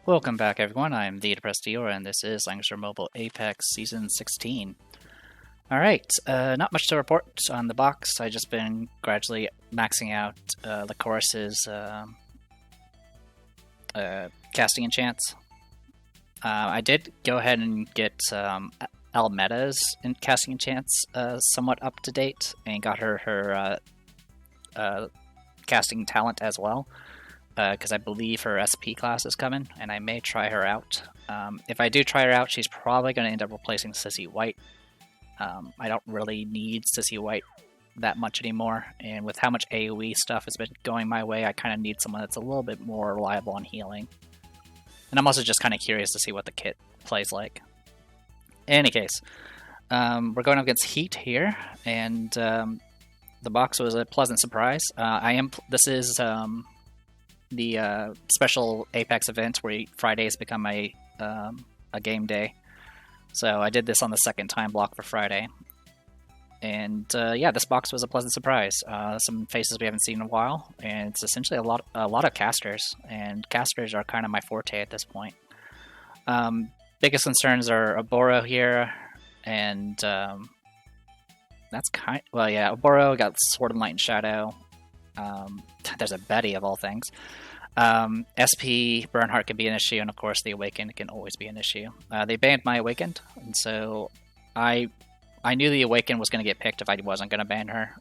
Welcome back, everyone. I'm the Depressed Dior, and this is Langrisser Mobile Apex Season 16. Alright, not much to report on the box. I've just been gradually maxing out Licorice's casting enchants. I did go ahead and get Almeta's casting enchants somewhat up to date, and got her casting talent as well. Because I believe her SP class is coming, and I may try her out. If I do try her out, she's probably going to end up replacing Sissy White. I don't really need Sissy White that much anymore, and with how much AoE stuff has been going my way, I kind of need someone that's a little bit more reliable on healing. And I'm also just kind of curious to see what the kit plays like. In any case, we're going up against Heat here, and the box was a pleasant surprise. This is the special Apex event where Fridays become a game day. So I did this on the second time block for Friday. And yeah, this box was a pleasant surprise. Some faces we haven't seen in a while, and it's essentially a lot of casters, and casters are kind of my forte at this point. Biggest concerns are Oboro here, and that's well, yeah, Oboro got Sword and Light and Shadow. There's a Betty of all things. SP Bernhardt can be an issue, and of course the Awakened can always be an issue. They banned my Awakened, and so I knew the Awakened was going to get picked if I wasn't going to ban her,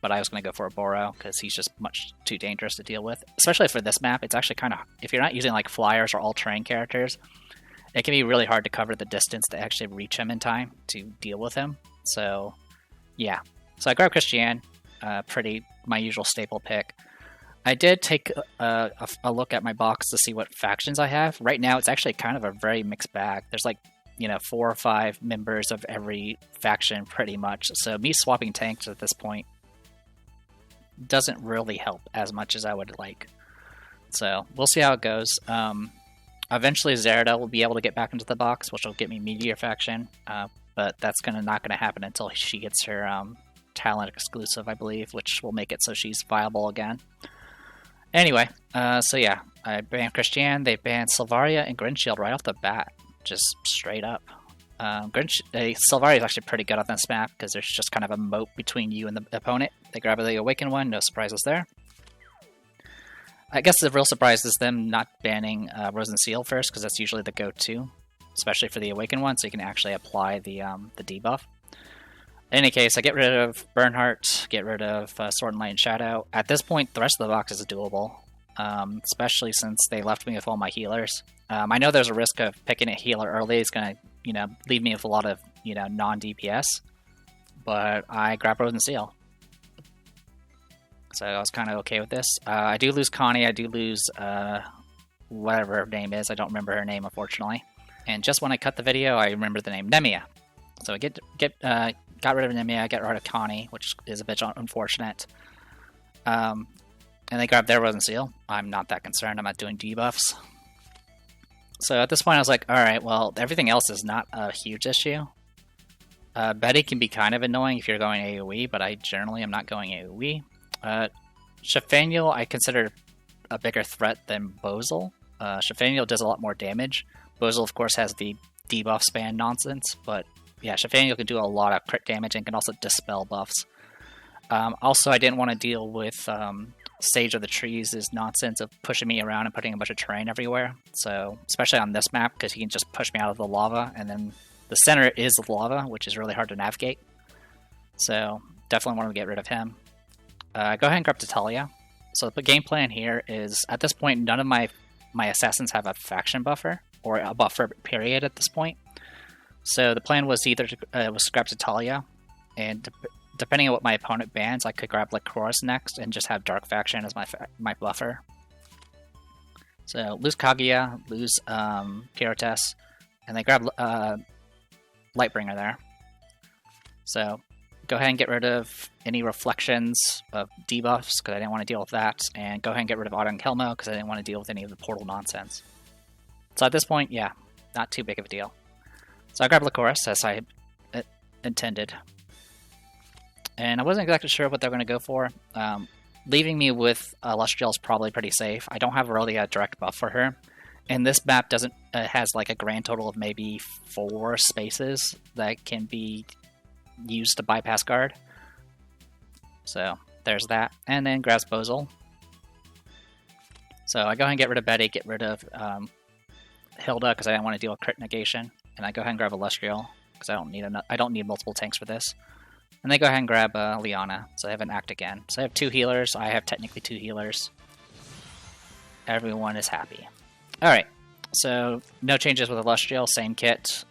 but I was going to go for Oboro because he's just much too dangerous to deal with. Especially for this map, it's actually kind of, if you're not using like flyers or all-terrain characters, it can be really hard to cover the distance to actually reach him in time to deal with him. So yeah, so I grabbed Christiane. My usual staple pick. I did take a look at my box to see what factions I have. Right now, it's actually kind of a very mixed bag. There's like, 4 or 5 members of every faction pretty much. So me swapping tanks at this point doesn't really help as much as I would like. So we'll see how it goes. Eventually, Zerida will be able to get back into the box, which will get me Meteor faction. But that's not gonna happen until she gets her talent exclusive, I believe, which will make it so she's viable again. Anyway, so yeah, I banned Christiane, they banned Sylvaria and Grinshield right off the bat, just straight up. Sylvaria is actually pretty good on this map because there's just kind of a moat between you and the opponent. They grab the Awakened one, no surprises there. I guess the real surprise is them not banning Rose and Seal first, because that's usually the go-to, especially for the Awakened one, so you can actually apply the debuff. In any case, I get rid of Bernhardt, get rid of Sword and Light and Shadow. At this point, the rest of the box is doable, especially since they left me with all my healers. I know there's a risk of picking a healer early. It's going to, leave me with a lot of, non-DPS, but I grab Rose and Seal. So I was kind of okay with this. I do lose Connie. I do lose whatever her name is. I don't remember her name, unfortunately. And just when I cut the video, I remember the name Nemia. So I got rid of Nemia, I got rid of Connie, which is a bit unfortunate. And they grabbed their Rose and Seal. I'm not that concerned. I'm not doing debuffs. So at this point, I was like, alright, well, everything else is not a huge issue. Betty can be kind of annoying if you're going AoE, but I generally am not going AoE. Shafaniel, I consider a bigger threat than Bozel. Shafaniel does a lot more damage. Bozel, of course, has the debuff span nonsense, but yeah, Shafaniel can do a lot of crit damage and can also dispel buffs. Also, I didn't want to deal with Sage of the Trees' nonsense of pushing me around and putting a bunch of terrain everywhere. So, especially on this map, because he can just push me out of the lava, and then the center is the lava, which is really hard to navigate. So, definitely want to get rid of him. Go ahead and grab Tatalia. So the game plan here is, at this point, none of my assassins have a faction buffer, or a buffer period at this point. So the plan was either to grab Tatalia, and depending on what my opponent bans, I could grab Licorice next and just have Dark Faction as my buffer. So lose Kaguya, lose Kirotes, and they grab Lightbringer there. So go ahead and get rid of any reflections of debuffs, because I didn't want to deal with that, and go ahead and get rid of Autumn Kelmo, because I didn't want to deal with any of the portal nonsense. So at this point, yeah, not too big of a deal. So I grabbed Licorice, as I intended. And I wasn't exactly sure what they're going to go for. Leaving me with Lustriel is probably pretty safe. I don't have really a direct buff for her. And this map doesn't has like a grand total of maybe 4 spaces that can be used to bypass guard. So there's that. And then grabs Bozil. So I go ahead and get rid of Betty, get rid of Hilda because I don't want to deal with crit negation, and I go ahead and grab Celestial because I don't need multiple tanks for this. And then go ahead and grab Liana, so I have an act again. So I have 2 healers. I have technically 2 healers. Everyone is happy. All right, so no changes with Celestial, same kit.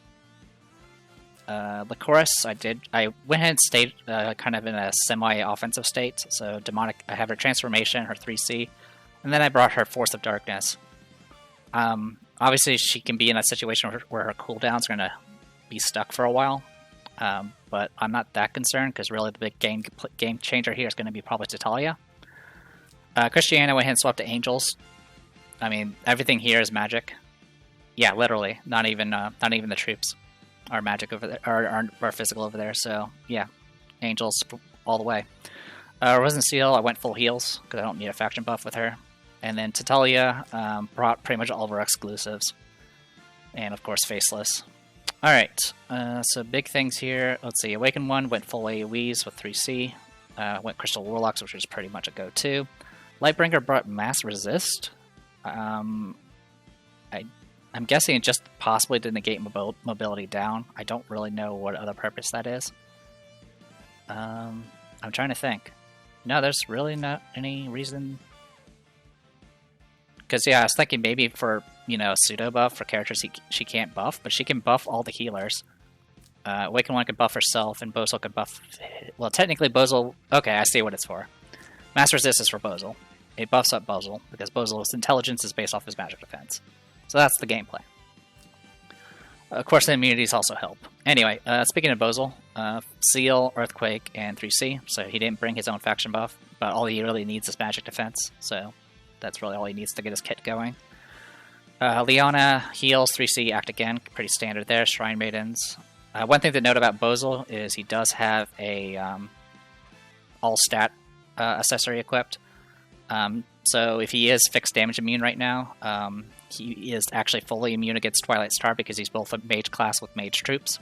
Licorice, I went ahead and stayed kind of in a semi-offensive state. So Demonic, I have her Transformation, her 3C, and then I brought her Force of Darkness. Obviously, she can be in a situation where her cooldowns are going to be stuck for a while, but I'm not that concerned because really the big game changer here is going to be probably Tatalia. Christiana went ahead and swapped to Angels. I mean, everything here is magic. Yeah, literally, not even the troops are magic over there, are physical over there. So yeah, Angels all the way. Resin Seal, I went full heals because I don't need a faction buff with her. And then Tatalia brought pretty much all of our exclusives. And of course, Faceless. Alright, so big things here. Let's see, Awakened one went full AoEs with 3C. Went Crystal Warlocks, which was pretty much a go-to. Lightbringer brought Mass Resist. I'm guessing it just possibly to negate mobility down. I don't really know what other purpose that is. I'm trying to think. No, there's really not any reason. Because, yeah, I was thinking maybe for, a pseudo buff for characters she can't buff, but she can buff all the healers. Awakened one can buff herself, and Bozil can buff... Well, technically Bozil... Okay, I see what it's for. Mass Resist is for Bozil. It buffs up Bozil, because Bozil's intelligence is based off his magic defense. So that's the gameplay. Of course, the immunities also help. Anyway, speaking of Bozil, Seal, Earthquake, and 3C. So he didn't bring his own faction buff, but all he really needs is magic defense. So that's really all he needs to get his kit going. Liana heals, 3C, act again. Pretty standard there. Shrine Maidens. One thing to note about Bozil is he does have a all-stat accessory equipped. So if he is fixed damage immune right now, he is actually fully immune against Twilight Star because he's both a mage class with mage troops.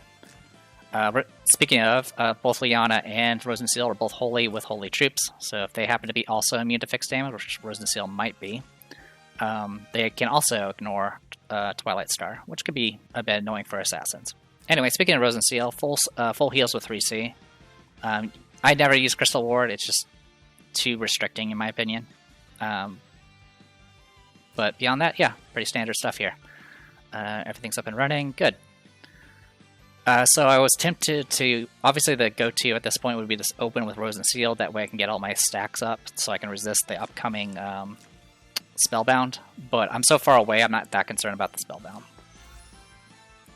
Speaking of, both Liana and Rosenseal are both holy with holy troops, so if they happen to be also immune to fixed damage, which Rosenseal might be, they can also ignore Twilight Star, which could be a bit annoying for assassins. Anyway, speaking of Rosenseal, full heals with 3C. I never use Crystal Ward, it's just too restricting in my opinion. But beyond that, yeah, pretty standard stuff here. Everything's up and running, good. So I was tempted to, obviously the go-to at this point would be to open with Rosenseal, that way I can get all my stacks up so I can resist the upcoming Spellbound, but I'm so far away I'm not that concerned about the Spellbound.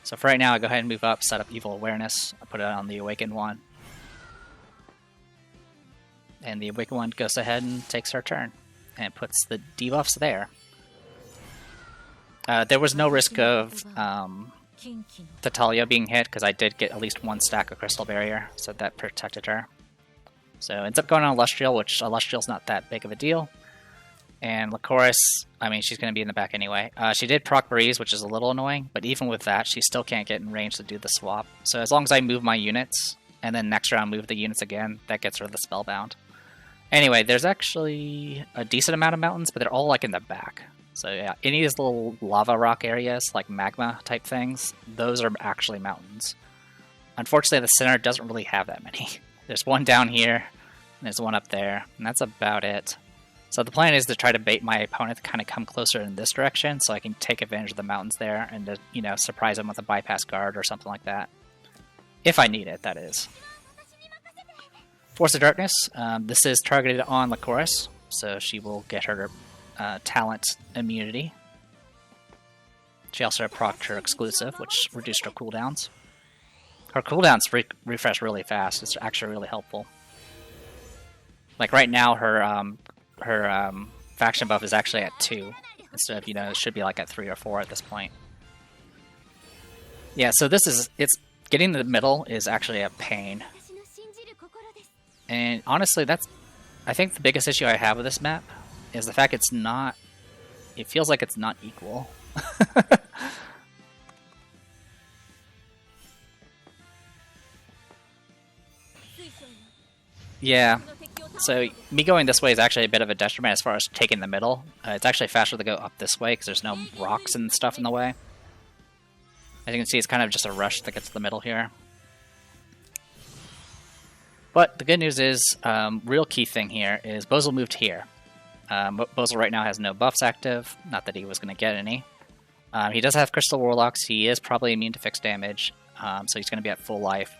So for right now, I go ahead and move up, set up Evil Awareness, I put it on the Awakened one. And the Awakened one goes ahead and takes her turn, and puts the debuffs there. There was no risk of Tatalia being hit, because I did get at least one stack of Crystal Barrier, so that protected her. So ends up going on Celestial, which Celestial's not that big of a deal. And Licorice, I mean, she's going to be in the back anyway. She did proc Breeze, which is a little annoying, but even with that, she still can't get in range to do the swap. So as long as I move my units, and then next round move the units again, that gets rid of the Spellbound. Anyway, there's actually a decent amount of mountains, but they're all like in the back. So yeah, any of these little lava rock areas, like magma type things, those are actually mountains. Unfortunately, the center doesn't really have that many. There's one down here, and there's one up there, and that's about it. So the plan is to try to bait my opponent to kind of come closer in this direction, so I can take advantage of the mountains there and to, surprise them with a bypass guard or something like that. If I need it, that is. Force of Darkness, this is targeted on Licorice, so she will get her talent immunity. She also procced her exclusive, which reduced her cooldowns. Her cooldowns refresh really fast. It's actually really helpful. Like right now, her faction buff is actually at 2 instead of it should be like at 3 or 4 at this point. Yeah, so it's getting to the middle is actually a pain. And honestly, I think the biggest issue I have with this map is the fact it's not it feels like it's not equal. Yeah, so me going this way is actually a bit of a detriment as far as taking the middle. It's actually faster to go up this way because there's no rocks and stuff in the way. As you can see, it's kind of just a rush that gets to the middle here. But the good news is, real key thing here is Bozel moved here. Bozel right now has no buffs active, not that he was going to get any. He does have Crystal Warlocks, he is probably immune to fixed damage, so he's going to be at full life.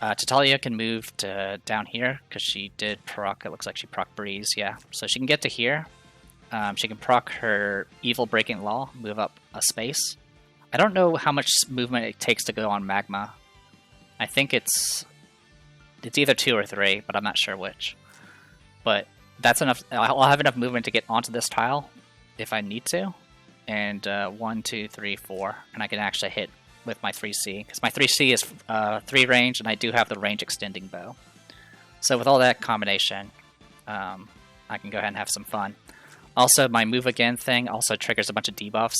Tatalia can move to down here, because she did proc, it looks like she proc Breeze, yeah. So she can get to here. She can proc her Evil Breaking Law, move up a space. I don't know how much movement it takes to go on Magma. I think it's either 2 or 3, but I'm not sure which. But that's enough. I'll have enough movement to get onto this tile if I need to. And 1, 2, 3, 4, and I can actually hit with my 3C, because my 3C is 3 range, and I do have the range extending bow. So with all that combination, I can go ahead and have some fun. Also, my move again thing also triggers a bunch of debuffs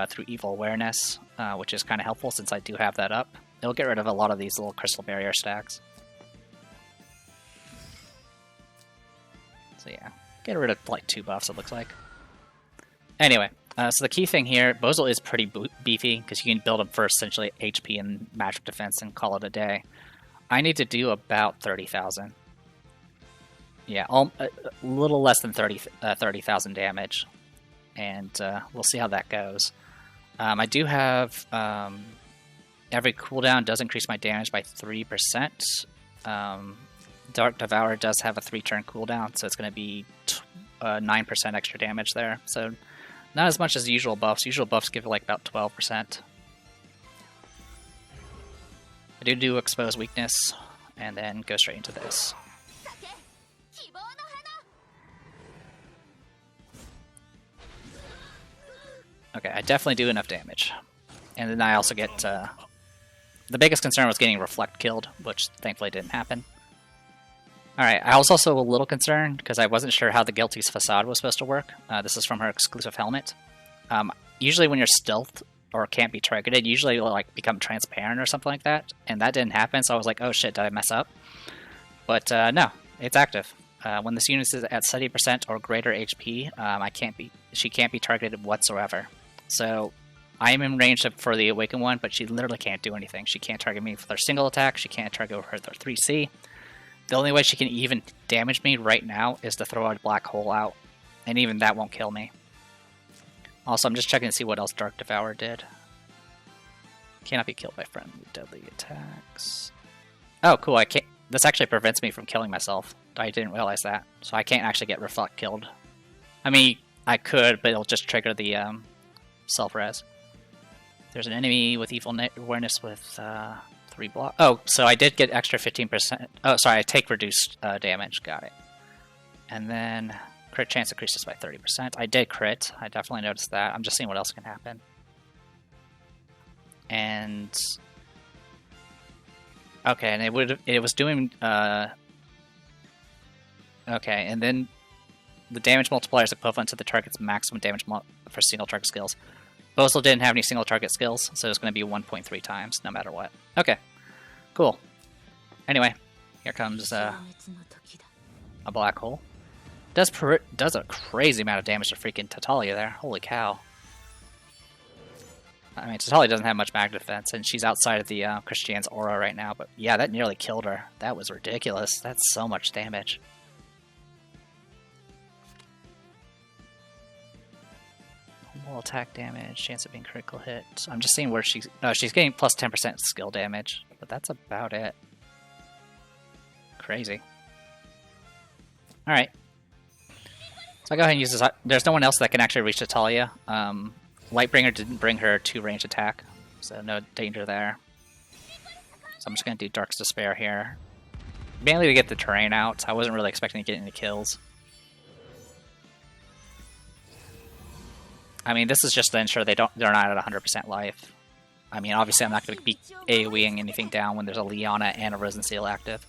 through Evil Awareness, which is kind of helpful since I do have that up. It'll get rid of a lot of these little Crystal Barrier stacks. So yeah, get rid of like 2 buffs, it looks like. Anyway, so the key thing here, Bozel is pretty beefy, because you can build him for essentially HP and magic defense and call it a day. I need to do about 30,000. Yeah, a little less than 30,000 damage, and we'll see how that goes. I do have every cooldown does increase my damage by 3%. Dark Devourer does have a 3-turn cooldown, so it's going to be 9% extra damage there. So not as much as the usual buffs. Usual buffs give like about 12%. I do Expose Weakness, and then go straight into this. Okay, I definitely do enough damage. And then I also get... the biggest concern was getting Reflect killed, which thankfully didn't happen. Alright, I was also a little concerned, because I wasn't sure how the Guilty's Facade was supposed to work. This is from her exclusive helmet. Usually when you're stealthed, or can't be targeted, usually it'll like become transparent or something like that, and that didn't happen, so I was like, oh shit, did I mess up? But no, it's active. When this unit is at 70% or greater HP, she can't be targeted whatsoever. So I am in range for the Awakened one, but she literally can't do anything. She can't target me with her single attack, she can't target her with her 3C. The only way she can even damage me right now is to throw a black hole out, and even that won't kill me. Also, I'm just checking to see what else Dark Devourer did. Cannot be killed by friendly deadly attacks. Oh, cool, I can't. This actually prevents me from killing myself. I didn't realize that. So I can't actually get Reflect killed. I mean, I could, but it'll just trigger the self-res. There's an enemy with Evil Awareness with 3 block. Oh, so I did get extra 15%. Oh, sorry, I take reduced damage. Got it. And then crit chance increases by 30%. I did crit. I definitely noticed that. I'm just seeing what else can happen. And okay, and it was doing okay, and then the damage multiplier is equivalent to the target's maximum damage for single target skills. Bozel didn't have any single target skills, so it's going to be 1.3 times no matter what. Okay, cool. Anyway, here comes a black hole. Does a crazy amount of damage to freaking Tatalia there. Holy cow. I mean, Tatalia doesn't have much mag defense, and she's outside of the Christiane's aura right now, but yeah, that nearly killed her. That was ridiculous. That's so much damage. Wall attack damage, chance of being critical hit. I'm just seeing where she's... Oh, she's getting plus 10% skill damage, but that's about it. Crazy. Alright. So I'll go ahead and use this. There's no one else that can actually reach Tatalia. Lightbringer didn't bring her 2-range attack, so no danger there. So I'm just going to do Dark's Despair here. Mainly to get the terrain out. I wasn't really expecting to get any kills. I mean, this is just to ensure they're not at 100% life. I mean, obviously I'm not going to be AoEing anything down when there's a Liana and a Risen Seal active.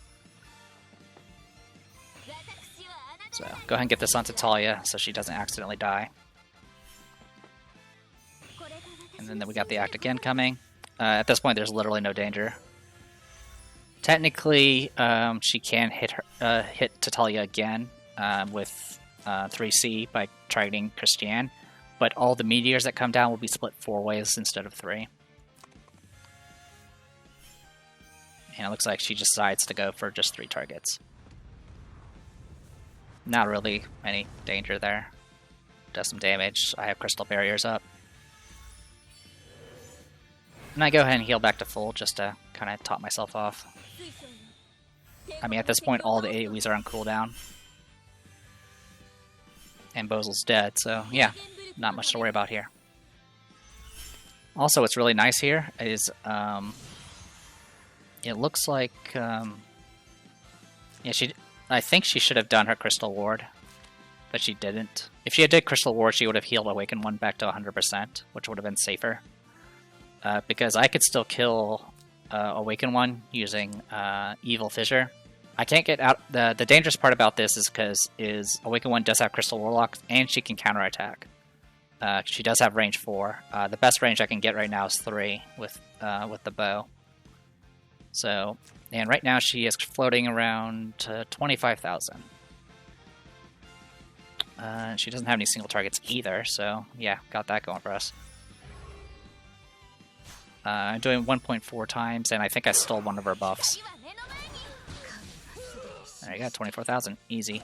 So, go ahead and get this onto Talia so she doesn't accidentally die. And then we got the act again coming. At this point, there's literally no danger. Technically, she can hit Tatalia again with 3C by targeting Christiane, but all the meteors that come down will be split 4 ways instead of 3. And it looks like she decides to go for just 3 targets. Not really any danger there. Does some damage. I have crystal barriers up. And I go ahead and heal back to full just to kind of top myself off. I mean, at this point, all the AoEs are on cooldown. And Bozel's dead, so yeah, not much to worry about here. Also, what's really nice here is it looks like yeah, I think she should have done her Crystal Ward, but she didn't. If she had did Crystal Ward, she would have healed Awakened One back to 100%, which would have been safer. Because I could still kill Awakened One using Evil Fissure. I can't get out. The dangerous part about this is because Awakened One does have Crystal Warlock, and she can counterattack. She does have range 4. The best range I can get right now is 3 with the bow. So, and right now she is floating around 25,000. She doesn't have any single targets either, so yeah, got that going for us. I'm doing 1.4 times, and I think I stole one of her buffs. There you go, 24,000, easy.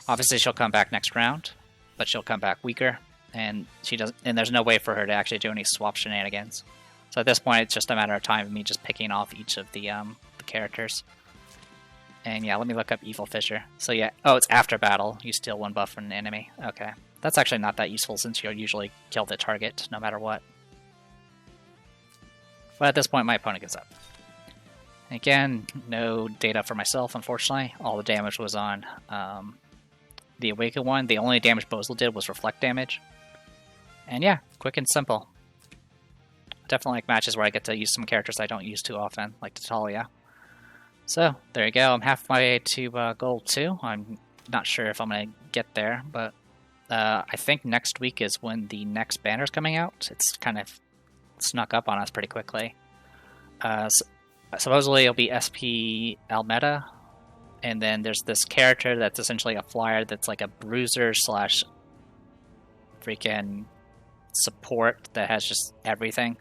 Obviously, she'll come back next round, but she'll come back weaker, and there's no way for her to actually do any swap shenanigans. So at this point, it's just a matter of time of me just picking off each of the characters. And yeah, let me look up Evil Fissure. So yeah, oh, it's after battle. You steal 1 buff from an enemy. Okay, that's actually not that useful since you'll usually kill the target no matter what. But at this point, my opponent gets up. Again, no data for myself, unfortunately. All the damage was on the Awakened One. The only damage Bozel did was reflect damage. And yeah, quick and simple. Definitely like matches where I get to use some characters I don't use too often, like Tatalia. So, there you go. I'm halfway to gold 2. I'm not sure if I'm going to get there, but I think next week is when the next banner's coming out. It's kind of snuck up on us pretty quickly. Supposedly it'll be SP Almeda, and then there's this character that's essentially a flyer that's like a bruiser slash freaking support that has just everything.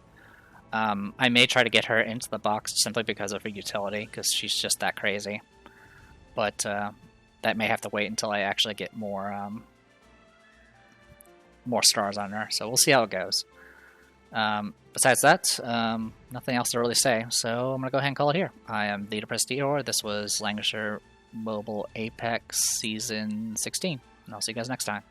I may try to get her into the box simply because of her utility, because she's just that crazy. But that may have to wait until I actually get more stars on her, so we'll see how it goes. Besides that, nothing else to really say, so I'm going to go ahead and call it here. I am Leader Prestior. This was Langrisser Mobile Apex Season 16, and I'll see you guys next time.